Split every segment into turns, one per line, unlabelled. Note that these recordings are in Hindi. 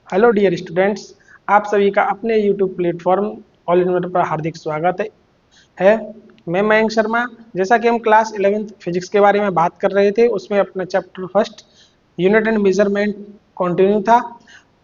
हेलो डियर स्टूडेंट्स, आप सभी का अपने YouTube platform all in one पर हार्दिक स्वागत है। मैं मयंक शर्मा। जैसा कि हम क्लास 11th फिजिक्स के बारे में बात कर रहे थे, उसमें अपना chapter first unit and measurement continue था।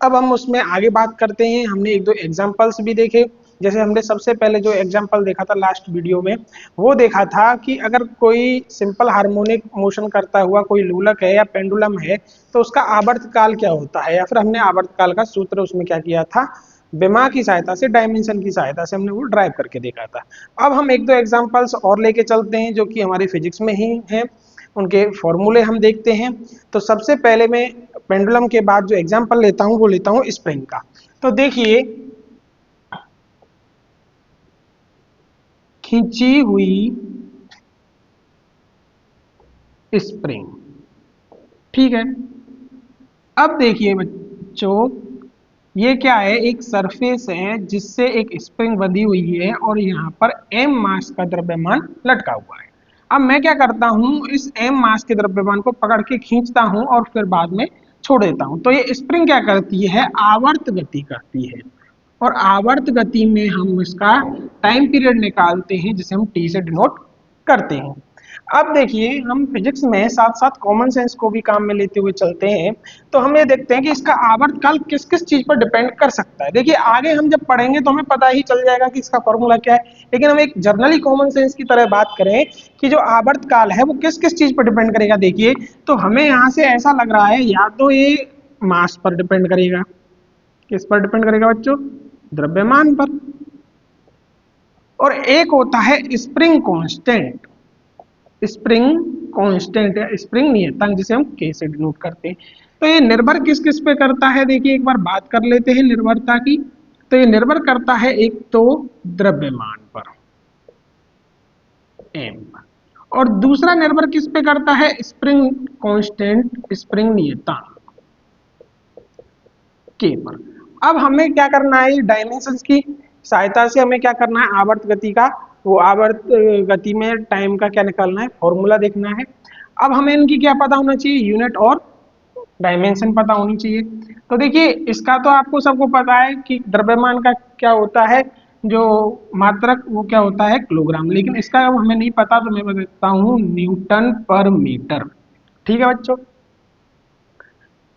अब हम उसमें आगे बात करते हैं। हमने एक दो एग्जांपल्स भी देखे। जैसे हमने सबसे पहले जो एग्जांपल देखा था लास्ट वीडियो में, वो देखा था कि अगर कोई सिंपल हार्मोनिक मोशन करता हुआ कोई लोलक है या पेंडुलम है तो उसका आवर्तकाल क्या होता है, या फिर हमने आवर्तकाल का सूत्र उसमें क्या किया था, विमा की सहायता से, डायमेंशन की सहायता से हमने वो ड्राइव करके देखा था। अब हम एक दो एग्जांपल्स और लेके चलते हैं जो कि हमारी फिजिक्स में ही हैं। उनके फॉर्मूले हम देखते हैं। तो सबसे पहले मैं पेंडुलम के बाद जो एग्जांपल लेता हूं वो लेता हूं स्प्रिंग का। तो देखिए, खींची हुई स्प्रिंग, ठीक है। अब देखिए बच्चों, ये क्या है, एक सरफेस है जिससे एक स्प्रिंग बंधी हुई है और यहाँ पर m मास का द्रव्यमान लटका हुआ है। अब मैं क्या करता हूँ, इस m मास के द्रव्यमान को पकड़ के खींचता हूँ और फिर बाद में छोड़ देता हूँ। तो ये स्प्रिंग क्या करती है, आवर्त गति करती है। और आवर्त गति में हम इसका टाइम पीरियड निकालते हैं जिसे हम t से डिनोट करते हैं। अब देखिए, हम फिजिक्स में साथ साथ कॉमन सेंस को भी काम में लेते हुए चलते हैं। तो हम ये देखते हैं कि इसका आवर्तकाल किस किस चीज पर डिपेंड कर सकता है। देखिए, आगे हम जब पढ़ेंगे तो हमें पता ही चल जाएगा कि इसका फॉर्मूला क्या है, लेकिन हम एक जर्नली कॉमन सेंस की तरह बात करें कि जो आवर्तकाल है वो किस किस चीज पर डिपेंड करेगा। देखिए, तो हमें यहाँ से ऐसा लग रहा है, या तो ये मास पर डिपेंड करेगा। किस पर डिपेंड करेगा बच्चों, द्रव्यमान पर। और एक होता है स्प्रिंग कांस्टेंट। स्प्रिंग कांस्टेंट या स्प्रिंग नियतांक, जिसे हम के से डिनोट करते हैं। तो ये निर्भर किस किस पे करता है, देखिए एक बार बात कर लेते हैं निर्भरता की। तो ये निर्भर करता है एक तो द्रव्यमान पर m, और दूसरा निर्भर किस पे करता है, स्प्रिंग कांस्टेंट, स्प्रिंग नियतांक k पर। अब हमें क्या करना है, डायमेंशंस की सहायता से हमें क्या करना है, आवर्त गति का, वो आवर्त गति में टाइम का क्या निकालना है, फॉर्मूला देखना है। अब हमें इनकी क्या पता होना चाहिए, यूनिट और डायमेंशन पता होनी चाहिए। तो देखिए, इसका तो आपको सबको पता है कि द्रव्यमान का क्या होता है, जो मात्रक, वो क्या होता है, किलोग्राम। लेकिन इसका अब हमें नहीं पता, तो मैं बताता हूँ न्यूटन पर मीटर। ठीक है बच्चों।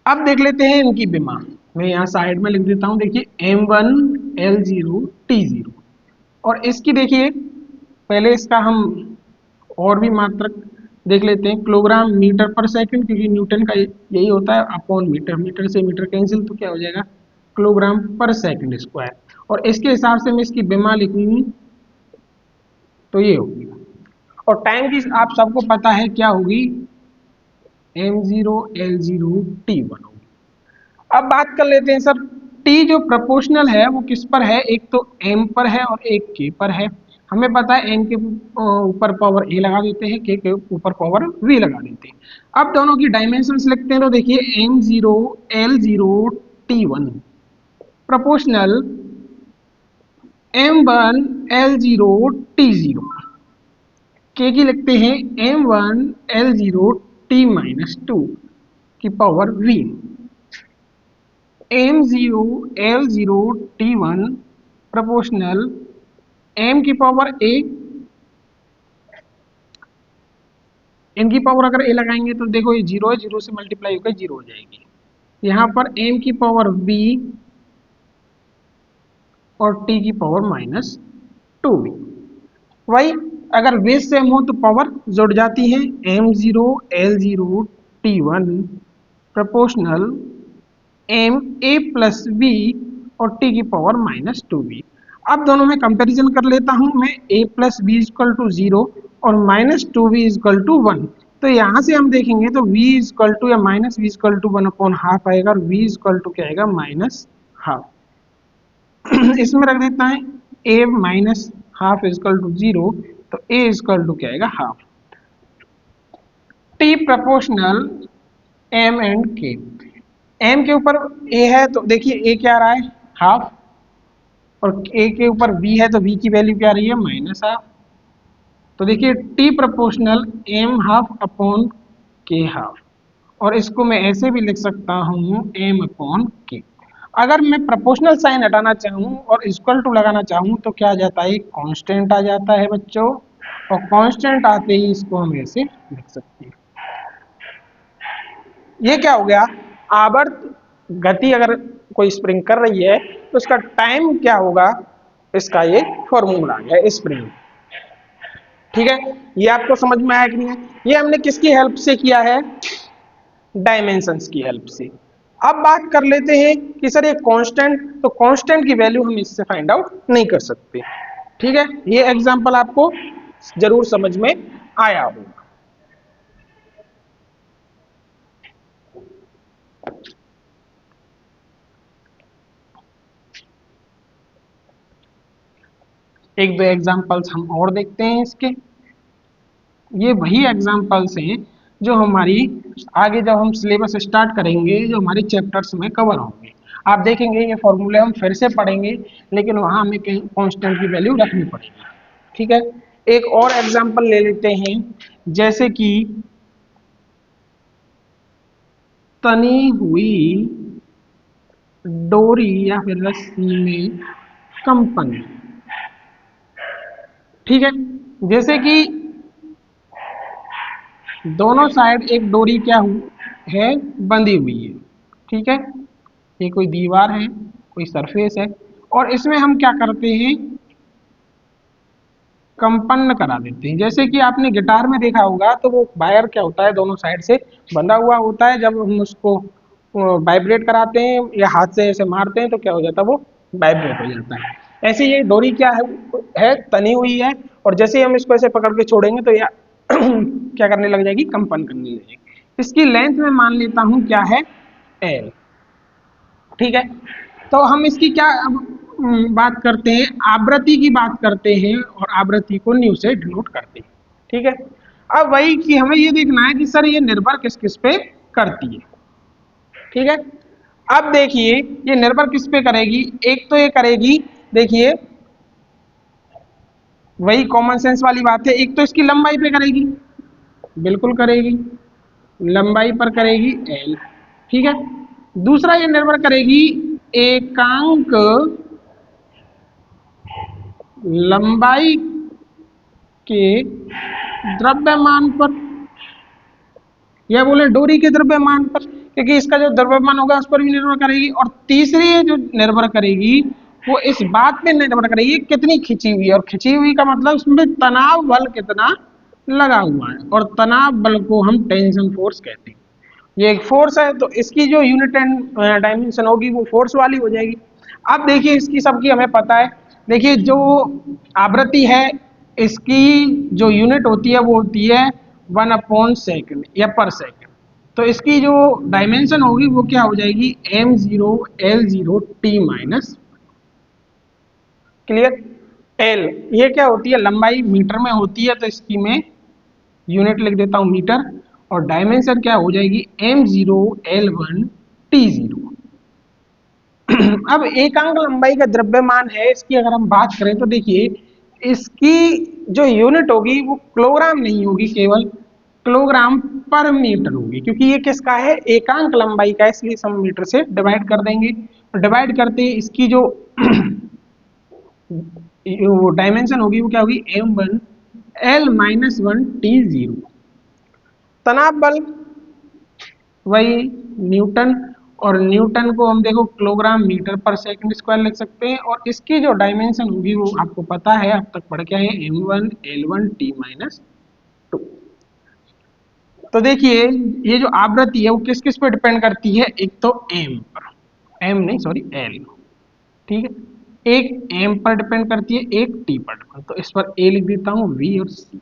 अब देख लेते हैं इनकी विमा। मैं यहाँ साइड में लिख देता हूँ। देखिए, m1 l0 t0। और इसकी देखिए, पहले इसका हम और भी मात्रक देख लेते हैं, किलोग्राम मीटर पर सेकंड, क्योंकि न्यूटन का यही होता है, अपॉन मीटर। मीटर से मीटर कैंसिल, तो क्या हो जाएगा, किलोग्राम पर सेकंड स्क्वायर। और इसके हिसाब से मैं इसकी विमा लिखूंगी तो ये होगी। और टाइम की आप सबको पता है क्या होगी, m0 l0 t1 होगी। अब बात कर लेते हैं सर, t जो प्रोपोर्शनल है वो किस पर है, एक तो m पर है और एक k पर है। हमें पता है m के ऊपर पावर a लगा देते हैं, k के ऊपर पावर v लगा देते हैं। अब दोनों की डायमेंशंस लिखते हैं। तो देखिए, m0 l0 t1 proportional m1 l0 t0। k की लिखते हैं m1 l0 t-2 की power v। m0 l0 t1 proportional m की पावर a, इनकी पावर अगर a लगाएंगे तो देखो ये जीरो है, जीरो से मल्टीप्लाई होकर जीरो हो जाएगी। यहाँ पर m की पावर b और t की पावर -2b। वही, अगर बेस सेम हो तो पावर जुड़ जाती है। m0 l0 t1 proportional m a plus b और t की पावर -2b। अब दोनों में कंपैरिजन कर लेता हूं मैं, a plus B is equal to 0 और -2b इजकल टू 1। तो यहाँ से हम देखेंगे तो v इजकल टू या माइनस वी इजकल टू 1/2 आएगा, और v इजकल टू क्या आएगा, -12। इसमें रख देता है a -12 इजकल टू 0, तो a इजकल टू क्या आएगा, half. t proportional m and k। m के ऊपर a है तो देखिए a क्या आ रहा है, हाफ, और a के ऊपर v है तो v की वैल्यू क्या आ रही है, -12। तो देखिए, t proportional m half upon k half. और इसको मैं ऐसे भी लिख सकता हूँ m अपॉन k। अगर मैं प्रोपोर्शनल साइन हटाना चाहूँ और इक्वल टू लगाना चाहूँ तो क्या आ जाता है, कांस्टेंट आ जाता है बच्चों, और कांस्टेंट आते ही इसको हम ऐसे लिख सकते हैं। ये क्या हो गया, आवर्त गति अगर कोई स्प्रिंग कर रही है तो उसका टाइम क्या होगा, इसका ये फॉर्मूला आ गया स्प्रिंग। ठीक है, ये आपको समझ में आया कि नहीं है? ये हमने किसकी हेल्प से किया है, डायमेंशंस की हेल्प से। अब बात कर लेते हैं कि सर ये कांस्टेंट, तो कांस्टेंट की वैल्यू हम इससे फाइंड आउट नहीं कर सकते। ठीक है, ये एग्जांपल आपको जरूर समझ में आया होगा। एक दो एग्जांपल्स हम और देखते हैं इसके। ये वही एग्जांपल्स हैं जो हमारी आगे जब हम सिलेबस स्टार्ट करेंगे जो हमारे चैप्टर्स में कवर होंगे। आप देखेंगे ये फॉर्मूले हम फिर से पढ़ेंगे, लेकिन वहां हमें कांस्टेंट की वैल्यू रखनी पड़ेगी। ठीक है, एक और एग्जांपल ले लेते हैं, जैसे कि तनी हुई डोरी या फिर रस्सी में कंपन। ठीक है, जैसे कि दोनों साइड एक डोरी क्या है, बंधी हुई है। ठीक है, ये कोई दीवार है, कोई सरफेस है, और इसमें हम क्या करते हैं, कंपन करा देते हैं। जैसे कि आपने गिटार में देखा होगा तो वो वायर क्या होता है, दोनों साइड से बंधा हुआ होता है, जब हम उसको वाइब्रेट कराते हैं या हाथ से ऐसे मारते हैं तो क्या हो जाता है, वो वाइब्रेट हो जाता है। ऐसे ये डोरी क्या है तनी हुई है, और जैसे ही हम इसको ऐसे पकड़ के छोड़ेंगे तो यह क्या करने लग जाएगी, कंपन करने लगेगी। इसकी लेंथ में मान लेता हूं क्या है, एल। ठीक है, तो हम इसकी क्या अब बात करते हैं, आवृत्ति की बात करते हैं, और आवृत्ति को न्यू से डिनोट करते हैं। ठीक है, अब वही कि हमें ये देखना है कि सर ये निर्भर किस किस पे करती है। ठीक है, अब देखिए ये निर्भर किस पे करेगी, एक तो ये करेगी, देखिए वही कॉमन सेंस वाली बात है, एक तो इसकी लंबाई पे करेगी, बिल्कुल करेगी, लंबाई पर करेगी एल। ठीक है, दूसरा ये निर्भर करेगी एकांक लंबाई के द्रव्यमान पर, या बोले डोरी के द्रव्यमान पर, क्योंकि इसका जो द्रव्यमान होगा उस पर भी निर्भर करेगी। और तीसरी जो निर्भर करेगी वो इस बात पे निर्भर करेगी कितनी खिंची हुई है, और खिंची हुई का मतलब उसमें तनाव बल कितना लगा हुआ है, और तनाव बल को हम टेंशन फोर्स कहते हैं। ये एक फोर्स है तो इसकी जो यूनिट एंड डायमेंशन होगी वो फोर्स वाली हो जाएगी। अब देखिए इसकी सबकी हमें पता है, देखिए जो आवृत्ति है इसकी जो यूनिट होती है वो होती है 1/सेकंड या पर सेकंड। तो इसकी जो डायमेंशन होगी वो क्या हो जाएगी, m0l0t-। क्लियर, एल ये क्या होती है, लंबाई मीटर में होती है, तो इसकी मैं यूनिट लिख देता हूं मीटर, और डायमेंशन क्या हो जाएगी, m0l1t0। अब एकांक लंबाई का द्रव्यमान है, इसकी अगर हम बात करें तो देखिए इसकी जो यूनिट होगी वो किलोग्राम नहीं होगी, केवल किलोग्राम पर मीटर होगी, क्योंकि ये किसका है, एकांक लंबाई का, इसलिए हम मीटर से डिवाइड कर देंगे। डिवाइड करते ही इसकी जो डायमेंशन होगी वो क्या होगी, m1l-1t0। तनाव बल वही न्यूटन, और न्यूटन को हम देखो किलोग्राम मीटर पर सेकंड स्क्वायर लिख सकते हैं, और इसकी जो डायमेंशन होगी वो आपको पता है, अब तक पढ़ के आए, m1l1t-2। तो देखिए ये जो आवृत्ति है वो किस किस पे डिपेंड करती है, एक तो एम पर, एम नहीं सॉरी एल। ठीक है, एक एम पर डिपेंड करती है, एक टी पर डिपेंड, तो इस पर ए लिख देता हूँ, वी और सी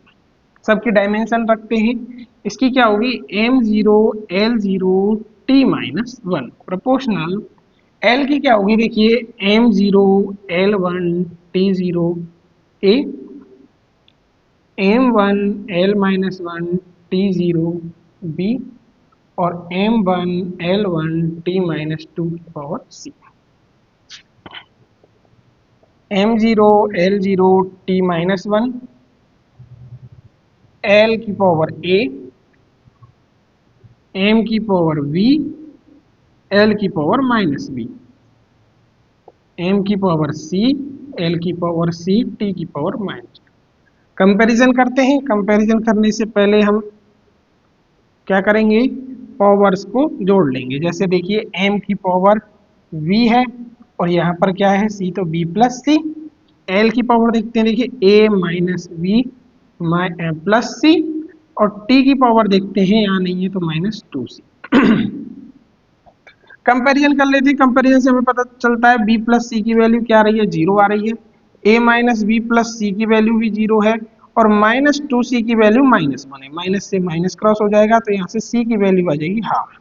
सबकी डायमेंशन रखते हैं। इसकी क्या होगी, m0l0t-1 प्रोपोर्शनल एल की क्या होगी, देखिए m0l1t0 ए, m1l-1t0 बी, और m1l1t-2 की पावर सी। m0l0t-1 एल की पावर ए, एम की पावर वी, एल की पावर -बी। m की पावर c, l की पावर c, t की पावर माइनस। कंपैरिजन करते हैं। कंपैरिजन करने से पहले हम क्या करेंगे, पावर्स को जोड़ लेंगे। जैसे देखिए m की पावर v है और यहाँ पर क्या है c, तो b प्लस सी। l की पावर देखते हैं, देखिए a माइनस वी प्लस सी, और t की पावर देखते हैं यहाँ नहीं है तो माइनस टू सी। कंपैरिजन कर लेते हैं। कंपैरिजन से हमें पता चलता है b प्लस सी की वैल्यू क्या आ रही है, जीरो आ रही है। a माइनस बी प्लस सी की वैल्यू भी जीरो है, और माइनस टू सी की वैल्यू माइनस वन है। माइनस से माइनस क्रॉस हो जाएगा तो यहाँ से c की वैल्यू आ जाएगी हाफ।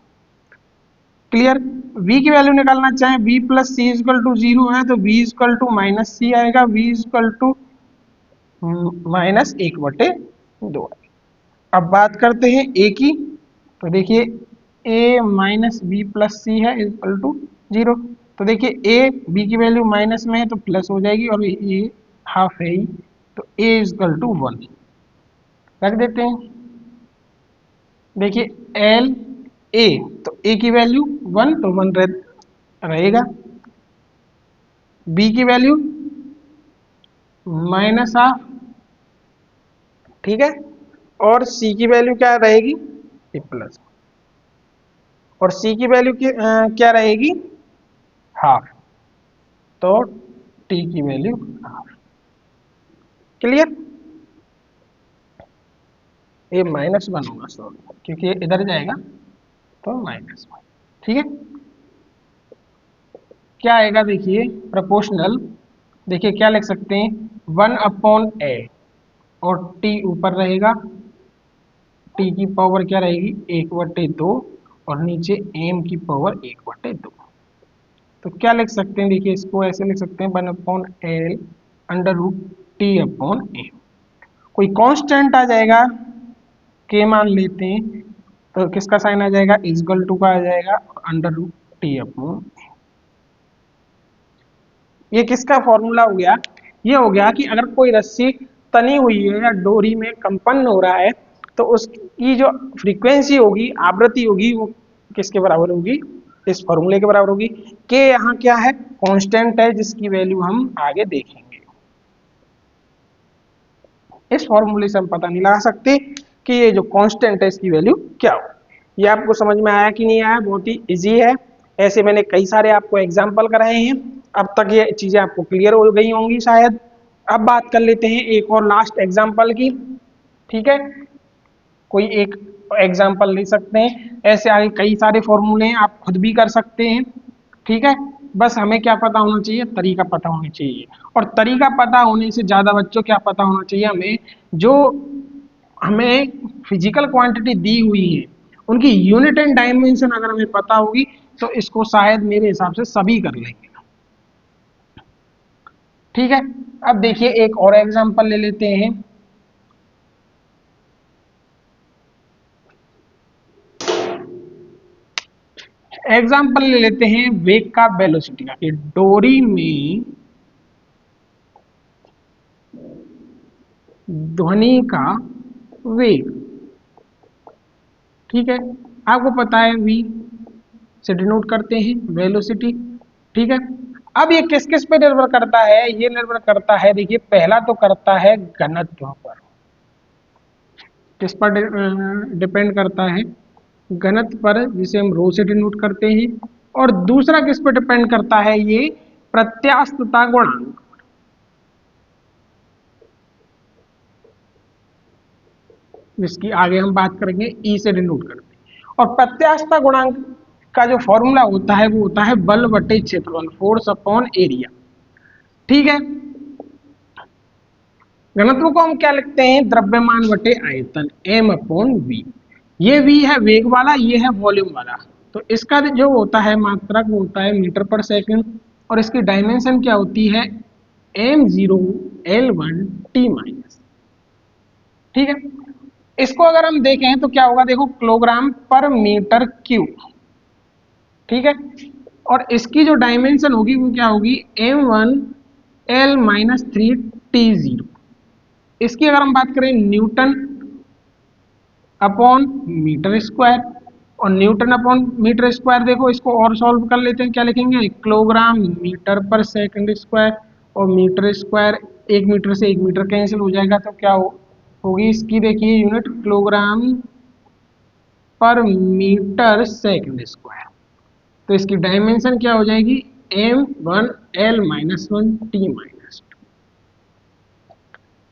क्लियर। v की वैल्यू निकालना चाहें, b plus C is equal to zero है तो v is equal to minus C आएगा, v इजकल टू माइनस एक बटे दो। अब बात करते हैं a की, तो देखिए a माइनस बी प्लस सी है इक्वल टू जीरो। तो देखिए a b की वैल्यू माइनस में है तो प्लस हो जाएगी, और ये हाफ है ही, तो a इक्वल टू वन रख देते हैं। देखिए l a, तो a की वैल्यू वन, तो वन रहेगा। b की वैल्यू माइनस हाफ, ठीक है, और c की वैल्यू क्या रहेगी, प्लस, और c की वैल्यू क्या रहेगी, हाफ, तो t की वैल्यू हाफ। क्लियर। ये माइनस वन होगा सॉरी, क्योंकि ये इधर जाएगा तो माइनस वन। ठीक है, क्या आएगा देखिए प्रोपोर्शनल। देखिए क्या लिख सकते हैं, वन अपॉन ए, और t ऊपर रहेगा, t की पावर क्या रहेगी, एक बटे दो, और नीचे m की पावर एक बटे दो। तो क्या लिख सकते हैं, देखिए इसको ऐसे लिख सकते हैं, one upon L under root T upon M. कोई कांस्टेंट आ जाएगा, के मान लेते हैं, तो किसका साइन आ जाएगा, इजगल टू का आ जाएगा, अंडर रूट टी अपॉन। ये किसका फॉर्मूला हो गया, ये हो गया कि अगर कोई रस्सी तनी हुई है या डोरी में कंपन हो रहा है, तो उसकी जो फ्रीक्वेंसी होगी, आवृत्ति होगी, वो किसके बराबर होगी, इस फॉर्मूले के बराबर होगी। के यहाँ क्या है, कांस्टेंट है, जिसकी वैल्यू हम आगे देखेंगे। इस फॉर्मूले से हम पता नहीं लगा सकते कि ये जो कांस्टेंट है इसकी वैल्यू क्या हो। ये आपको समझ में आया कि नहीं आया, बहुत ही इजी है। ऐसे मैंने कई सारे आपको एग्जाम्पल कराए हैं, अब तक ये चीजें आपको क्लियर हो गई होंगी शायद। अब बात कर लेते हैं एक और लास्ट एग्जाम्पल की। ठीक है, कोई एक एग्जाम्पल ले सकते हैं, ऐसे आगे कई सारे फॉर्मूले हैं, आप खुद भी कर सकते हैं। ठीक है, बस हमें क्या पता होना चाहिए, तरीका पता होना चाहिए। और तरीका पता होने से ज्यादा बच्चों क्या पता होना चाहिए हमें, जो हमें फिजिकल क्वांटिटी दी हुई है उनकी यूनिट एंड डायमेंशन अगर हमें पता होगी तो इसको शायद मेरे हिसाब से सभी कर लेंगे। ठीक है, अब देखिए एक और एग्जांपल ले लेते हैं। एग्जांपल ले लेते हैं वेग का, वेलोसिटी का, कि डोरी में ध्वनि का वेग। ठीक है, आपको पता है v से डिनोट करते हैं वेलोसिटी। ठीक है, अब ये किस किस पे निर्भर करता है, ये निर्भर करता है, देखिए पहला तो करता है घनत्व पर। किस पर डिपेंड करता है, घनत्व पर, जिसे हम रो से डिनोट करते हैं। और दूसरा किस पर डिपेंड करता है, ये प्रत्यास्थता गुणांक, जिसकी आगे हम बात करेंगे, ई से डिनोट करते हैं। और प्रत्यास्थता गुणांक का जो फॉर्मूला होता है वो होता है बल बटे क्षेत्रफल, फोर्स अपॉन एरिया। ठीक है, घनत्व को हम क्या लिखते हैं, द्रव्यमान बटे आयतन, m अपॉन वी। ये v है वेग वाला, ये है वॉल्यूम वाला। तो इसका जो होता है मात्रक वो होता है मीटर पर सेकंड, और इसकी डायमेंशन क्या होती है, m0 l1 t माइनस। ठीक है, इसको अगर हम देखें तो क्या होगा, देखो किलोग्राम पर मीटर क्यूब। ठीक है, और इसकी जो डायमेंशन होगी वो क्या होगी, m1 l-3 t0। इसकी अगर हम बात करें न्यूटन अपॉन मीटर स्क्वायर, और न्यूटन अपॉन मीटर स्क्वायर, देखो इसको और सॉल्व कर लेते हैं, क्या लिखेंगे, किलोग्राम मीटर पर सेकंड स्क्वायर, और मीटर स्क्वायर, एक मीटर से एक मीटर कैंसिल हो जाएगा, तो क्या होगी इसकी, देखिए यूनिट किलोग्राम पर मीटर सेकंड स्क्वायर। तो इसकी डायमेंशन क्या हो जाएगी, m1l-1t-2।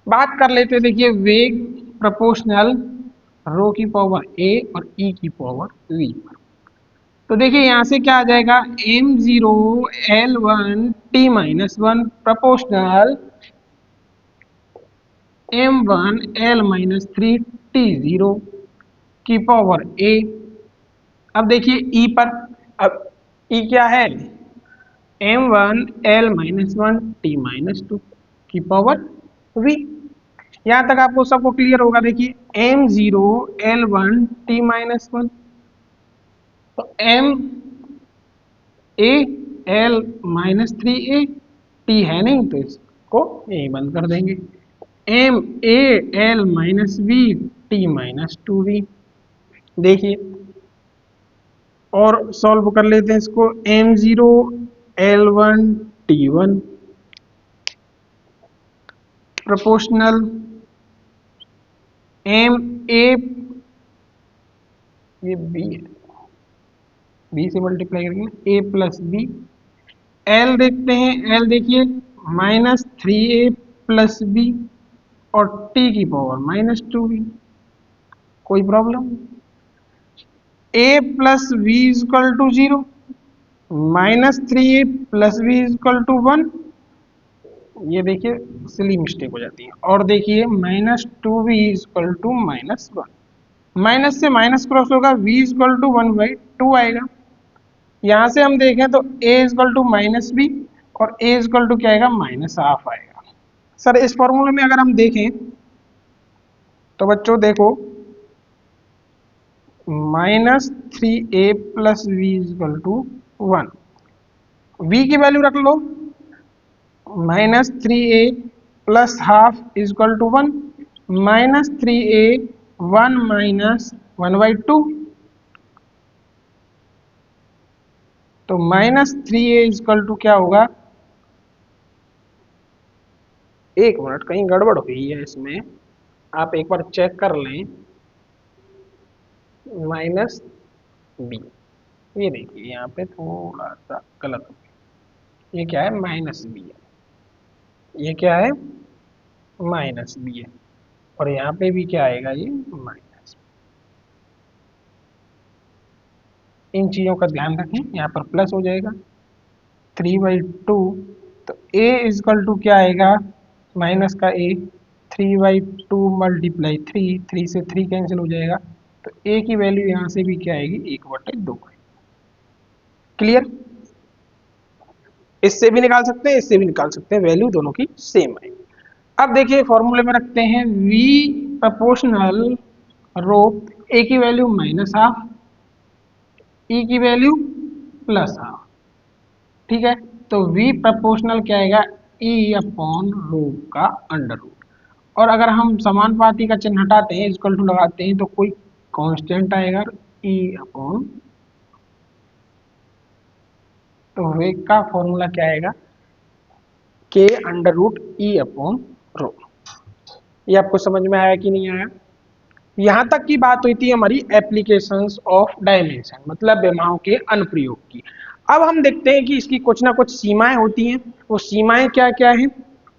बात कर लेते हैं, देखिए वेग प्रोपोर्शनल रो की पावर a और e की पावर v पर। तो देखिए यहाँ से क्या आ जाएगा, m0l1t-1 प्रोपोर्शनल m1l-3t0 की पावर a। अब देखिए e पर, अब e क्या है, m1l-1t-2 की पावर v। यहाँ तक आपको सबको क्लियर होगा। देखिए m0l1t-1, तो m a l-3a, t है नहीं तो इसको यही बंद कर देंगे, m a l-v t-2v। देखिए और सॉल्व कर लेते हैं इसको, m0l1t1 प्रोपोर्शनल m a, ये b है, b से मल्टीप्लाई करेंगे a प्लस b, l देखते हैं, l देखिए -3a प्लस b और t की पावर -2v। कोई problem, a plus v equal to 0, -3a plus v equal to 1, ये देखिए सिली मिस्टेक हो जाती है। और देखिए -2v इक्वल टू -1, माइनस से माइनस क्रॉस होगा, v इक्वल टू 1/2 आएगा। यहाँ से हम देखें तो a इक्वल टू -b और a इक्वल टू क्या आएगा, -½ आएगा। सर इस फॉर्मूले में अगर हम देखें तो बच्चों देखो, -3a plus v equal to 1, v की वैल्यू रख लो, -3a plus half equal to 1, -3a 1 minus 1/2, तो -3a इक्वल टू क्या होगा, एक मिनट कहीं गड़बड़ हुई है इसमें, आप एक बार चेक कर लें, -b, ये देखिए यहाँ पे थोड़ा सा गलत हो गया, ये क्या है, -b है, ये क्या है, -b है, और यहाँ पे भी क्या आएगा, ये माइनस। इन चीजों का ध्यान रखें, यहाँ पर प्लस हो जाएगा 3/2, तो a इक्वल टू क्या आएगा, माइनस का a, 3/2 मल्टीप्लाई 3 से 3 कैंसिल हो जाएगा, तो a की वैल्यू यहाँ से भी क्या आएगी, 1/2 आएगी। क्लियर, इससे भी निकाल सकते हैं, इससे भी निकाल सकते हैं, वैल्यू दोनों की सेम आएगी। अब देखिए फॉर्मूले में रखते हैं v प्रोपोर्शनल रो, a की वैल्यू -½ e की वैल्यू +½ ठीक है, तो v प्रोपोर्शनल क्या आएगा, e अपॉन रो का अंडर रूट, और अगर हम समानुपाती का चिन्ह हटाते हैं, इक्वल टू लगाते हैं, तो कोई कांस्टेंट आएगा, e अपॉन, तो वेग का फॉर्मूला क्या आएगा, k under root e upon rho. ये आपको समझ में आया कि नहीं आया। यहाँ तक की बात हुई थी हमारी एप्लीकेशंस ऑफ डायमेंशन, मतलब विमाओं के अनुप्रयोग की। अब हम देखते हैं कि इसकी कुछ ना कुछ सीमाएं होती हैं, वो सीमाएं क्या क्या हैं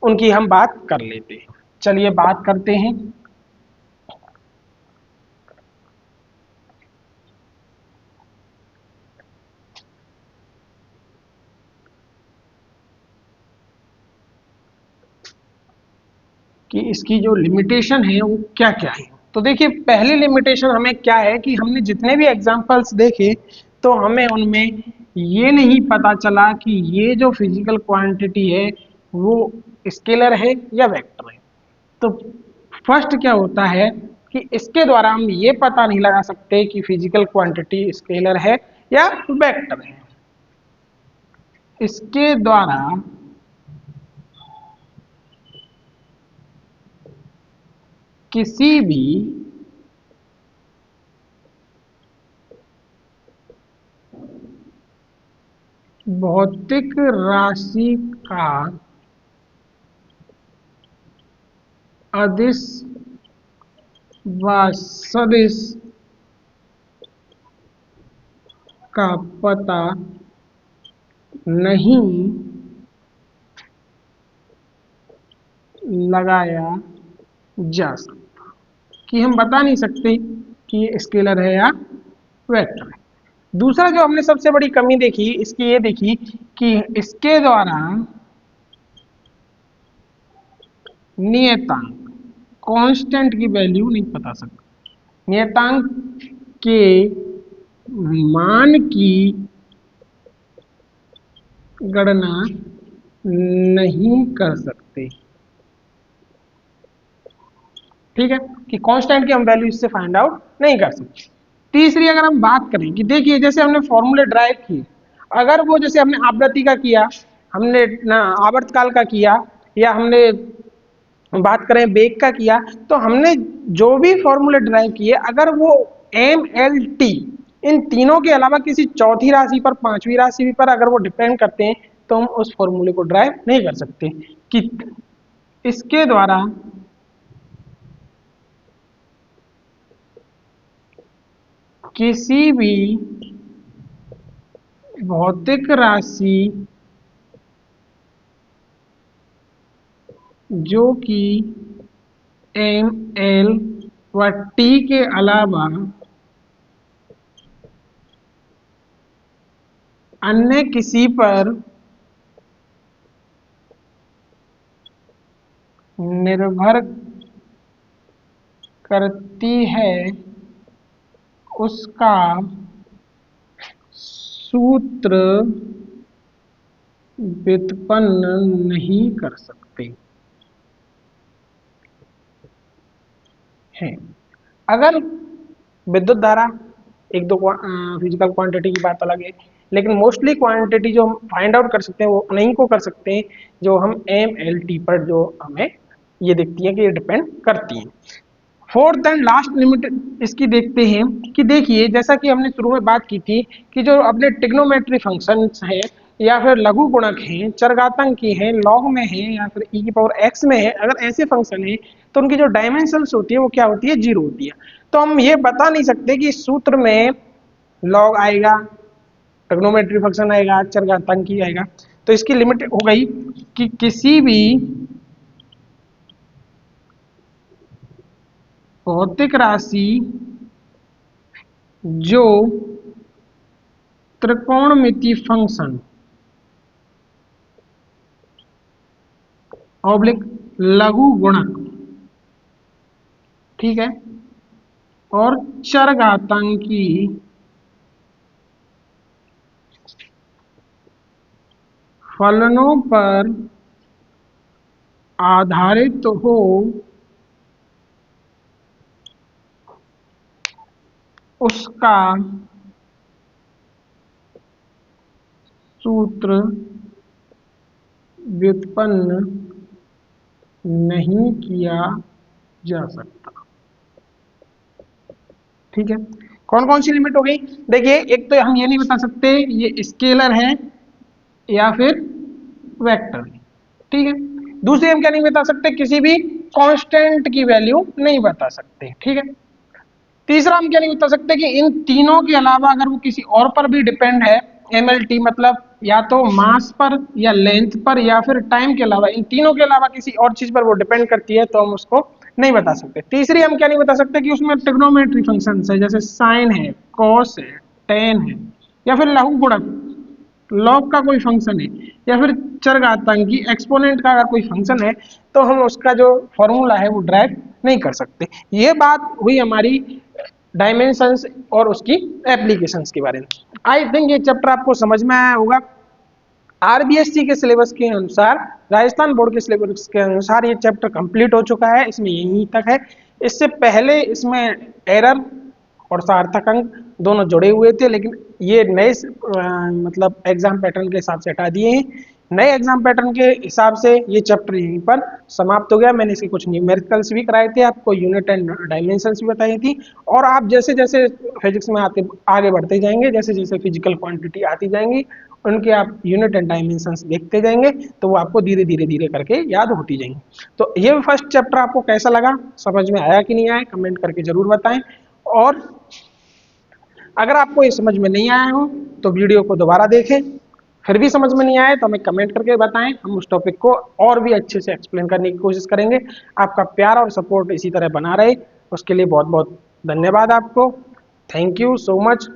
उनकी हम बात कर लेते हैं। चलिए बात करते हैं। कि इसकी जो लिमिटेशन है वो क्या क्या है। तो देखिए पहली लिमिटेशन हमें क्या है कि हमने जितने भी एग्जांपल्स देखे तो हमें उनमें ये नहीं पता चला कि ये जो फिजिकल क्वांटिटी है वो स्केलर है या वेक्टर है। तो फर्स्ट क्या होता है कि इसके द्वारा हम ये पता नहीं लगा सकते कि फिजिकल क्वांटिटी स्केलर है या वेक्टर है। इसके द्वारा किसी भी भौतिक राशि का अदिश व सदिश का पता नहीं लगाया जा सकता, कि हम बता नहीं सकते कि ये स्केलर है या वेक्टर है। दूसरा जो हमने सबसे बड़ी कमी देखी इसकी ये देखी कि इसके द्वारा नियतांक कांस्टेंट की वैल्यू नहीं बता सकते, नियतांक के मान की गणना नहीं कर सकते। ठीक है, कि कांस्टेंट की हम वैल्यू इससे फाइंड आउट नहीं कर सकते। तीसरी अगर हम बात करें कि देखिए जैसे हमने फॉर्मूले ड्राइव किए, अगर वो जैसे हमने आवृत्ति का किया, हमने ना आवर्तकाल का किया, या हमने बात करें वेग का किया, तो हमने जो भी फॉर्मूले ड्राइव किए अगर वो एम एल टी इन तीनों के अलावा किसी चौथी राशि पर, पांचवी राशि पर अगर वो डिपेंड करते हैं तो हम उस फॉर्मूले को ड्राइव नहीं कर सकते। कि इसके द्वारा किसी भी भौतिक राशि जो कि एम एल व टी के अलावा अन्य किसी पर निर्भर करती है उसका सूत्र व्युत्पन्न नहीं कर सकते हैं। अगर विद्युत धारा एक दो फिजिकल क्वांटिटी की बात अलग है, लेकिन मोस्टली क्वांटिटी जो हम फाइंड आउट कर सकते हैं वो नहीं को कर सकते हैं, जो हम एम एल टी पर जो हमें ये दिखती है कि ये डिपेंड करती है। फोर्थ एंड लास्ट लिमिट इसकी देखते हैं कि देखिए जैसा कि हमने शुरू में बात की थी कि जो अपने ट्रिग्नोमेट्री फंक्शंस हैं या फिर लघु गुणक हैं, चरघातांकी हैं, लॉग में हैं या फिर ई की पावर एक्स में है, अगर ऐसे फंक्शन है तो उनकी जो डायमेंशंस होती है वो क्या होती है, जीरो होती है। तो हम ये बता नहीं सकते कि इस सूत्र में लॉग आएगा, ट्रिग्नोमेट्री फंक्शन आएगा, चरघातांकी आएगा। तो इसकी लिमिट हो गई कि किसी भी भौतिक राशि जो त्रिकोणमिति फंक्शन ऑब्लिक लघु गुणक, ठीक है, और चरघातांकी फलनों पर आधारित हो उसका सूत्र व्युत्पन्न नहीं किया जा सकता। ठीक है, कौन कौन सी लिमिट हो गई, देखिए एक तो हम ये नहीं बता सकते ये स्केलर है या फिर वेक्टर, ठीक है। दूसरी हम क्या नहीं बता सकते, किसी भी कांस्टेंट की वैल्यू नहीं बता सकते, ठीक है। तीसरा हम क्या नहीं बता सकते कि इन तीनों के अलावा अगर वो किसी और पर भी डिपेंड है, एमएलटी मतलब या तो मास पर या लेंथ पर या फिर टाइम के अलावा, इन तीनों के अलावा किसी और चीज पर वो डिपेंड करती है तो हम उसको नहीं बता सकते। तीसरी हम क्या नहीं बता सकते कि उसमें ट्रिग्नोमेट्री फंक्शंस है, जैसे साइन है, कॉस है, टेन है, या फिर लघु गुणक लॉग का कोई फंक्शन है, या फिर चरघातांकी एक्सपोनेंट का अगर कोई फंक्शन है तो हम उसका जो फॉर्मूला है वो ड्राइव नहीं कर सकते। ये बात हुई हमारी डायमेंशंस और उसकी एप्लीकेशंस के बारे में। आई थिंक ये चैप्टर आपको समझ में आया होगा। आरबीएससी के सिलेबस के अनुसार, राजस्थान बोर्ड के सिलेबस के अनुसार ये चैप्टर कंप्लीट हो चुका है, इसमें यहीं तक है। इससे पहले इसमें एरर और सार्थक अंक दोनों जुड़े हुए थे, लेकिन ये नए मतलब एग्जाम पैटर्न के हिसाब से हटा दिए हैं। नए एग्जाम पैटर्न के हिसाब से ये चैप्टर यहीं पर समाप्त हो गया। मैंने इसके कुछ न्यूमेरिकल्स भी कराए थे, आपको यूनिट एंड डायमेंशंस भी बताई थी, और आप जैसे जैसे फिजिक्स में आगे बढ़ते जाएंगे, जैसे जैसे फिजिकल क्वांटिटी आती जाएंगी उनके आप यूनिट एंड डायमेंशंस देखते जाएंगे तो वो आपको धीरे धीरे धीरे करके याद होती जाएंगी। तो ये फर्स्ट चैप्टर आपको कैसा लगा, समझ में आया कि नहीं आया, कमेंट करके जरूर बताएं। और अगर आपको ये समझ में नहीं आया हो तो वीडियो को दोबारा देखें, फिर भी समझ में नहीं आए तो हमें कमेंट करके बताएं, हम उस टॉपिक को और भी अच्छे से एक्सप्लेन करने की कोशिश करेंगे। आपका प्यार और सपोर्ट इसी तरह बना रहे, उसके लिए बहुत बहुत धन्यवाद आपको। Thank you so much.